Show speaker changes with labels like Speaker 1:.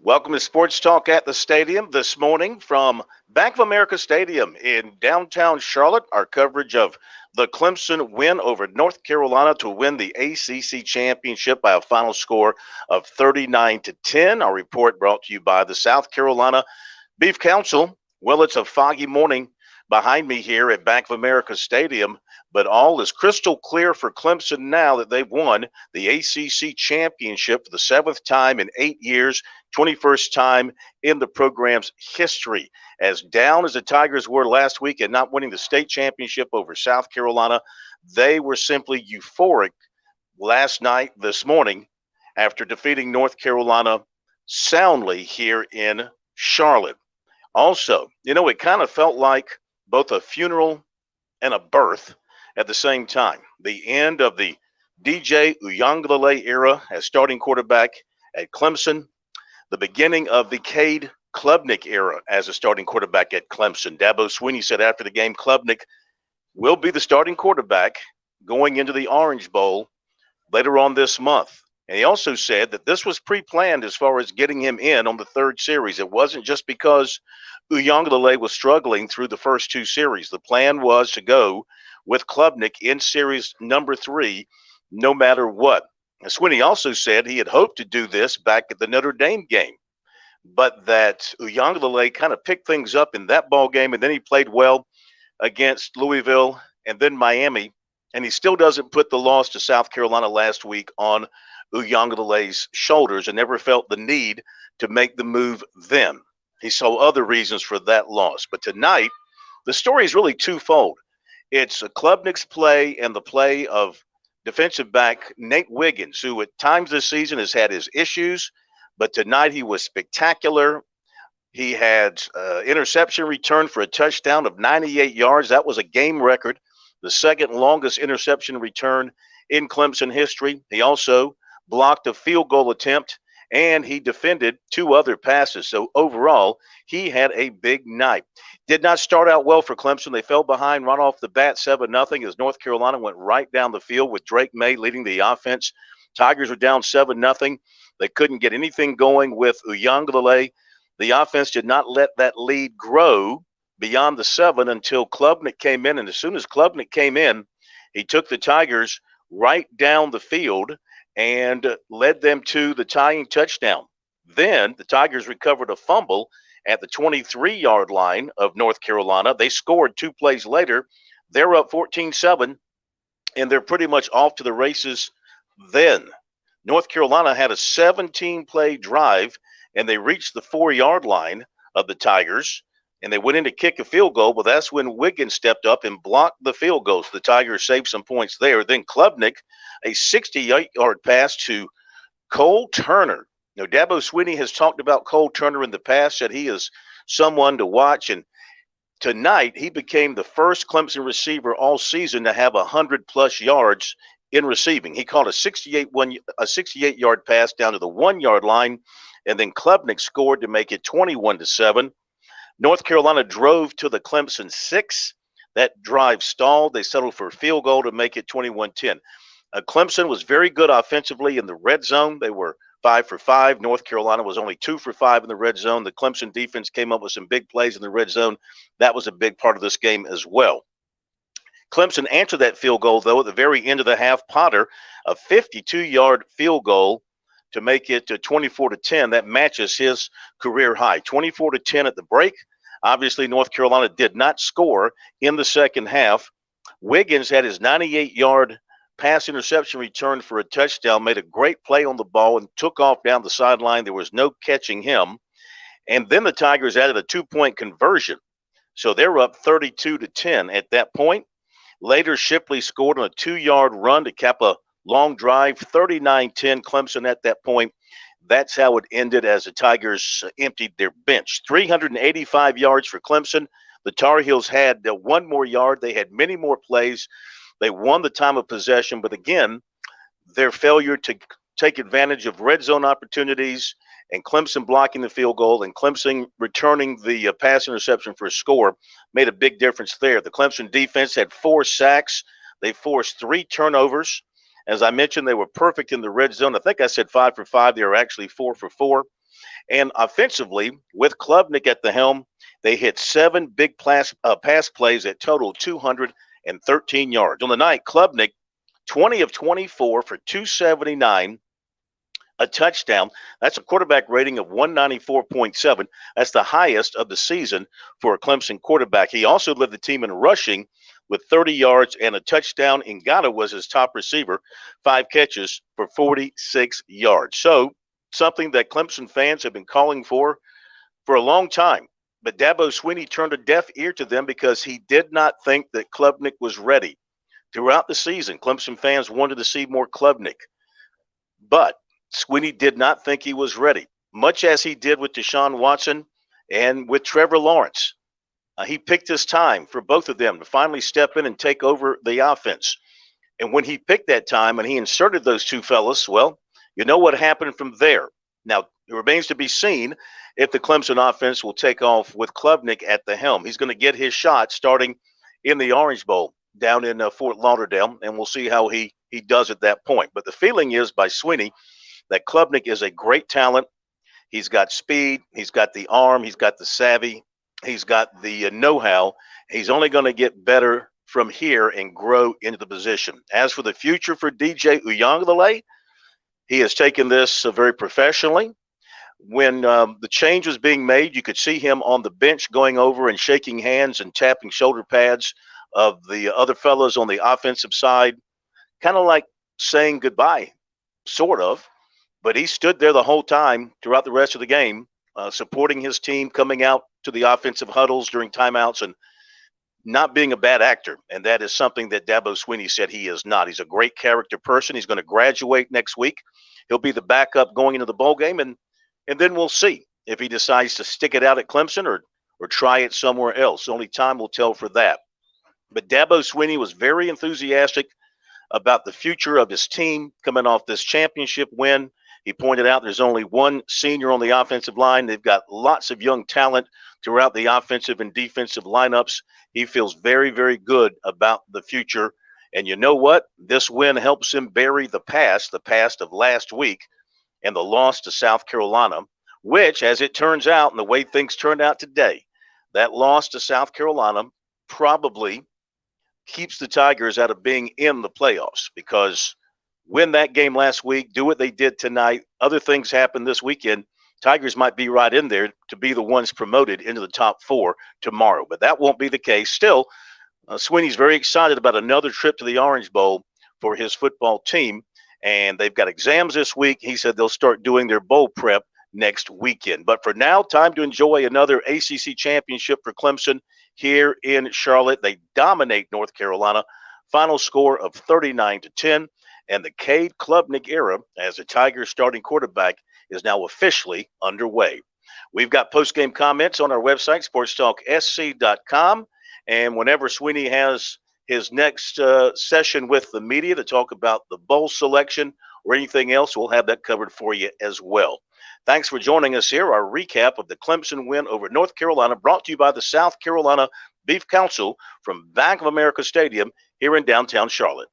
Speaker 1: Welcome to Sports Talk at the Stadium this morning from Bank of America Stadium in downtown Charlotte. Our coverage of the Clemson win over North Carolina to win the ACC championship by a final score of 39-10. Our report brought to you by the South Carolina Beef Council. Well, it's a foggy morning behind me here at Bank of America Stadium, but all is crystal clear for Clemson now that they've won the ACC championship for the seventh time in 8 years, 21st time in the program's history. As down as the Tigers were last week and not winning the state championship over South Carolina, they were simply euphoric last night, this morning, after defeating North Carolina soundly here in Charlotte. Also, it kind of felt like both a funeral and a birth at the same time. The end of the DJ Uiagalelei era as starting quarterback at Clemson, the beginning of the Cade Klubnik era as a starting quarterback at Clemson. Dabo Swinney said after the game, Klubnik will be the starting quarterback going into the Orange Bowl later on this month. And he also said that this was pre-planned as far as getting him in on the third series. It wasn't just because Uiagalelei was struggling through the first two series. The plan was to go with Klubnik in series number 3, no matter what. And Swinney also said he had hoped to do this back at the Notre Dame game, but that Uiagalelei kind of picked things up in that ball game, and then he played well against Louisville and then Miami, and he still doesn't put the loss to South Carolina last week on Uiagalelei's shoulders and never felt the need to make the move then. He saw other reasons for that loss. But tonight, the story is really twofold. It's a Klubnik's play and the play of defensive back Nate Wiggins, who at times this season has had his issues, but tonight he was spectacular. He had interception return for a touchdown of 98 yards. That was a game record, the second longest interception return in Clemson history. He also blocked a field goal attempt, and he defended 2 other passes. So overall, he had a big night. Did not start out well for Clemson. They fell behind right off the bat 7-0 as North Carolina went right down the field with Drake May leading the offense. Tigers were down 7-0. They couldn't get anything going with Uiagalelei. The offense did not let that lead grow beyond the 7 until Klubnik came in. And as soon as Klubnik came in, he took the Tigers right down the field and led them to the tying touchdown. Then the Tigers recovered a fumble at the 23-yard line of North Carolina. They scored 2 plays later. They're up 14-7, and they're pretty much off to the races then. North Carolina had a 17-play drive, and they reached the 4-yard line of the Tigers, and they went in to kick a field goal, but that's when Wiggins stepped up and blocked the field goals. The Tigers saved some points there. Then Klubnik, a 68-yard pass to Cole Turner. Now, Dabo Swinney has talked about Cole Turner in the past, said he is someone to watch, and tonight he became the first Clemson receiver all season to have 100-plus yards in receiving. He caught a 68-yard pass down to the 1-yard line, and then Klubnik scored to make it 21-7. North Carolina drove to the Clemson 6. That drive stalled. They settled for a field goal to make it 21-10. Clemson was very good offensively in the red zone. They were 5 for 5. North Carolina was only 2 for 5 in the red zone. The Clemson defense came up with some big plays in the red zone. That was a big part of this game as well. Clemson answered that field goal, though, at the very end of the half. Potter, a 52-yard field goal to make it 24-10. That matches his career high. 24-10 at the break. Obviously, North Carolina did not score in the second half. Wiggins had his 98-yard pass interception return for a touchdown, made a great play on the ball, and took off down the sideline. There was no catching him. And then the Tigers added a 2-point conversion. So they're up 32-10 at that point. Later, Shipley scored on a 2-yard run to cap a long drive, 39-10 Clemson at that point. That's how it ended as the Tigers emptied their bench. 385 yards for Clemson. The Tar Heels had 1 more yard. They had many more plays. They won the time of possession, but again, their failure to take advantage of red zone opportunities and Clemson blocking the field goal and Clemson returning the pass interception for a score made a big difference there. The Clemson defense had 4 sacks. They forced 3 turnovers. As I mentioned, they were perfect in the red zone. I think I said 5 for 5. They were actually 4 for 4. And offensively, with Klubnik at the helm, they hit 7 big pass plays that totaled 213 yards. On the night, Klubnik, 20 of 24 for 279, a touchdown. That's a quarterback rating of 194.7. That's the highest of the season for a Clemson quarterback. He also led the team in rushing with 30 yards and a touchdown. Ngata was his top receiver, 5 catches for 46 yards. So something that Clemson fans have been calling for a long time. But Dabo Swinney turned a deaf ear to them because he did not think that Klubnik was ready. Throughout the season, Clemson fans wanted to see more Klubnik. But Swinney did not think he was ready, much as he did with Deshaun Watson and with Trevor Lawrence. He picked his time for both of them to finally step in and take over the offense. And when he picked that time and he inserted those two fellas, well, you know what happened from there. Now, it remains to be seen if the Clemson offense will take off with Klubnik at the helm. He's going to get his shot starting in the Orange Bowl down in Fort Lauderdale, and we'll see how he does at that point. But the feeling is by Swinney that Klubnik is a great talent. He's got speed. He's got the arm. He's got the savvy. He's got the know-how. He's only going to get better from here and grow into the position. As for the future for DJ Uiagalelei, he has taken this very professionally. When the change was being made, you could see him on the bench going over and shaking hands and tapping shoulder pads of the other fellows on the offensive side, kind of like saying goodbye, sort of. But he stood there the whole time throughout the rest of the game, supporting his team, coming out to the offensive huddles during timeouts and not being a bad actor. And that is something that Dabo Swinney said he is not. He's a great character person. He's going to graduate next week. He'll be the backup going into the bowl game, and then we'll see if he decides to stick it out at Clemson or try it somewhere else. Only time will tell for that. But Dabo Swinney was very enthusiastic about the future of his team coming off this championship win. He pointed out there's only one senior on the offensive line. They've got lots of young talent throughout the offensive and defensive lineups. He feels very, very good about the future. And you know what? This win helps him bury the past of last week and the loss to South Carolina, which, as it turns out, and the way things turned out today, that loss to South Carolina probably keeps the Tigers out of being in the playoffs, because win that game last week, do what they did tonight, other things happen this weekend, Tigers might be right in there to be the ones promoted into the top 4 tomorrow. But that won't be the case. Still, Swinney's very excited about another trip to the Orange Bowl for his football team, and they've got exams this week. He said they'll start doing their bowl prep next weekend. But for now, time to enjoy another ACC championship for Clemson here in Charlotte. They dominate North Carolina. Final score of 39-10. And the Cade Klubnik era as a Tigers starting quarterback is now officially underway. We've got post-game comments on our website, sportstalksc.com. And whenever Swinney has his next session with the media to talk about the bowl selection or anything else, we'll have that covered for you as well. Thanks for joining us here. Our recap of the Clemson win over North Carolina, brought to you by the South Carolina Beef Council from Bank of America Stadium here in downtown Charlotte.